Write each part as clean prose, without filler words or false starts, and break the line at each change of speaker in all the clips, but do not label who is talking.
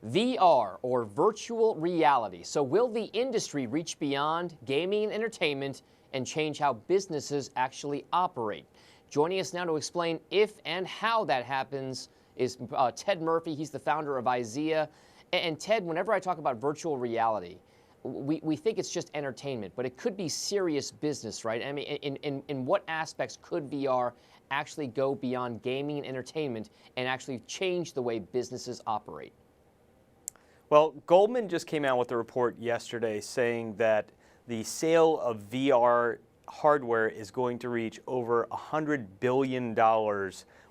VR, or virtual reality. So will the industry reach beyond gaming and entertainment and change how businesses actually operate? Joining us now to explain if and how that happens is Ted Murphy. He's the founder of IZEA. And Ted, whenever I talk about virtual reality, we think it's just entertainment, but it could be serious business, right? I mean, in what aspects could VR actually go beyond gaming and entertainment and actually change the way businesses operate?
Well, Goldman just came out with a report yesterday saying that the sale of VR hardware is going to reach over $100 billion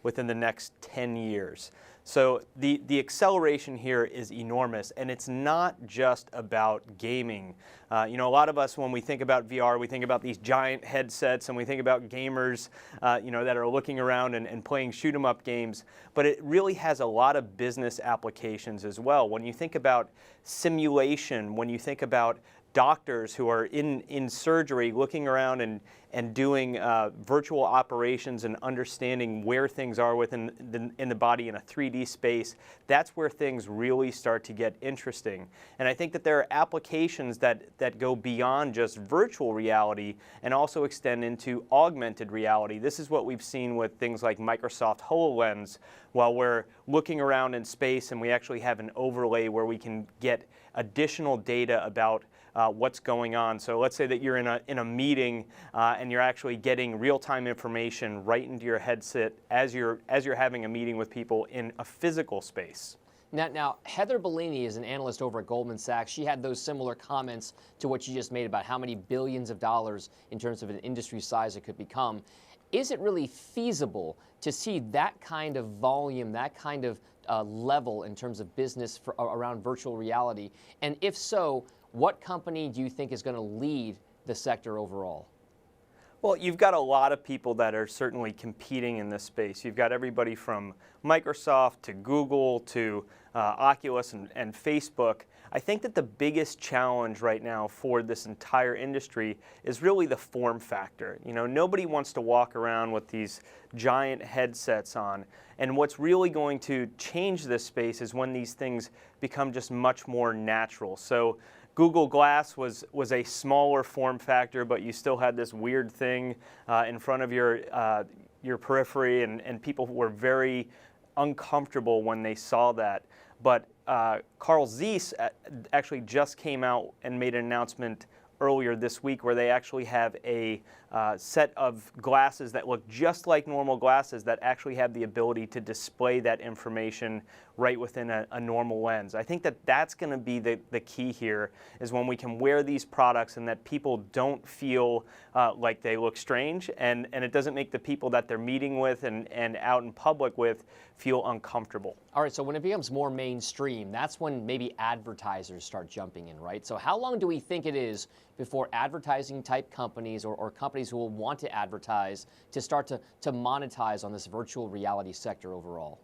within the next 10 years. So the acceleration here is enormous, and it's not just about gaming. A lot of us, when we think about VR, we think about these giant headsets, and we think about gamers, that are looking around and playing shoot-'em-up games. But it really has a lot of business applications as well. When you think about simulation, when you think about doctors who are in surgery looking around and doing virtual operations and understanding where things are within the body in a 3D space, that's where things really start to get interesting. And I think that there are applications that go beyond just virtual reality and also extend into augmented reality. This is what we've seen with things like Microsoft HoloLens, while we're looking around in space and we actually have an overlay where we can get additional data about what's going on. So let's say that you're in a meeting and you're actually getting real-time information right into your headset as you're having a meeting with people in a physical space.
Now, Heather Bellini is an analyst over at Goldman Sachs. She had those similar comments to what you just made about how many billions of dollars in terms of an industry size it could become. Is it really feasible to see that kind of volume, that kind of level in terms of business around virtual reality? And if so, what company do you think is going to lead the sector overall?
Well, you've got a lot of people that are certainly competing in this space. You've got everybody from Microsoft to Google to Oculus and Facebook. I think that the biggest challenge right now for this entire industry is really the form factor. Nobody wants to walk around with these giant headsets on. And what's really going to change this space is when these things become just much more natural. So Google Glass was a smaller form factor, but you still had this weird thing in front of your periphery, and people were very uncomfortable when they saw that. But Carl Zeiss actually just came out and made an announcement earlier this week where they actually have a set of glasses that look just like normal glasses that actually have the ability to display that information right within a normal lens. I think that that's going to be the key here, is when we can wear these products and that people don't feel like they look strange, and it doesn't make the people that they're meeting with and out in public with feel uncomfortable.
All right, so when it becomes more mainstream, that's when maybe advertisers start jumping in, right? So how long do we think it is before advertising type companies or companies who will want to advertise to start to monetize on this virtual reality sector overall?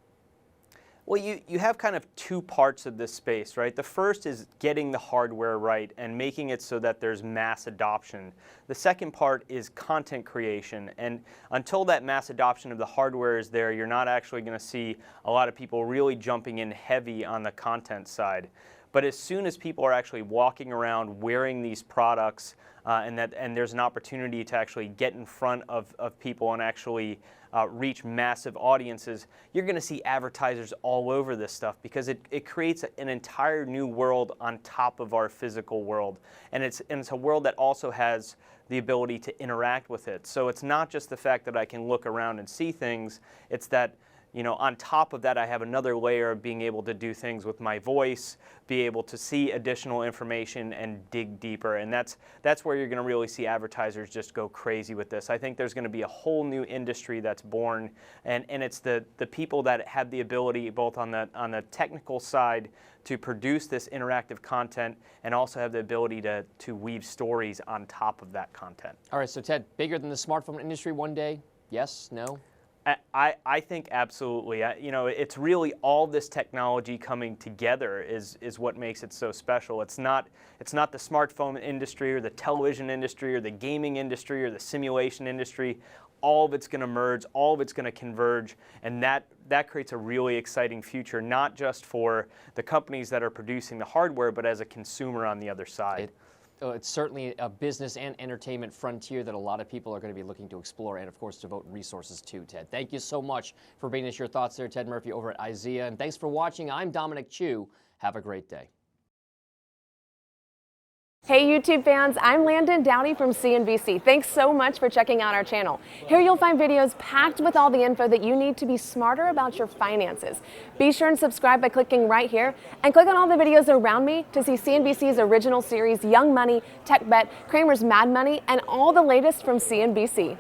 Well, you have kind of two parts of this space, right? The first is getting the hardware right and making it so that there's mass adoption. The second part is content creation. And until that mass adoption of the hardware is there, you're not actually going to see a lot of people really jumping in heavy on the content side. But as soon as people are actually walking around wearing these products and there's an opportunity to actually get in front of people and actually reach massive audiences, you're going to see advertisers all over this stuff, because it creates an entire new world on top of our physical world. And it's a world that also has the ability to interact with it. So it's not just the fact that I can look around and see things, it's that on top of that, I have another layer of being able to do things with my voice, be able to see additional information and dig deeper. And that's where you're going to really see advertisers just go crazy with this. I think there's going to be a whole new industry that's born, and it's the people that have the ability, both on the technical side, to produce this interactive content and also have the ability to weave stories on top of that content.
All right, so Ted, bigger than the smartphone industry one day? Yes? No?
I think absolutely. It's really all this technology coming together is what makes it so special. It's not the smartphone industry or the television industry or the gaming industry or the simulation industry. All of it's going to merge, all of it's going to converge, and that that creates a really exciting future, not just for the companies that are producing the hardware, but as a consumer on the other side.
It's certainly a business and entertainment frontier that a lot of people are going to be looking to explore and, of course, devote resources to, Ted. Thank you so much for bringing us your thoughts there, Ted Murphy over at IZEA. And thanks for watching. I'm Dominic Chu. Have a great day.
Hey YouTube fans, I'm Landon Dowdy from CNBC. Thanks so much for checking out our channel. Here you'll find videos packed with all the info that you need to be smarter about your finances. Be sure and subscribe by clicking right here, and click on all the videos around me to see CNBC's original series Young Money, Tech Bet, Kramer's Mad Money, and all the latest from CNBC.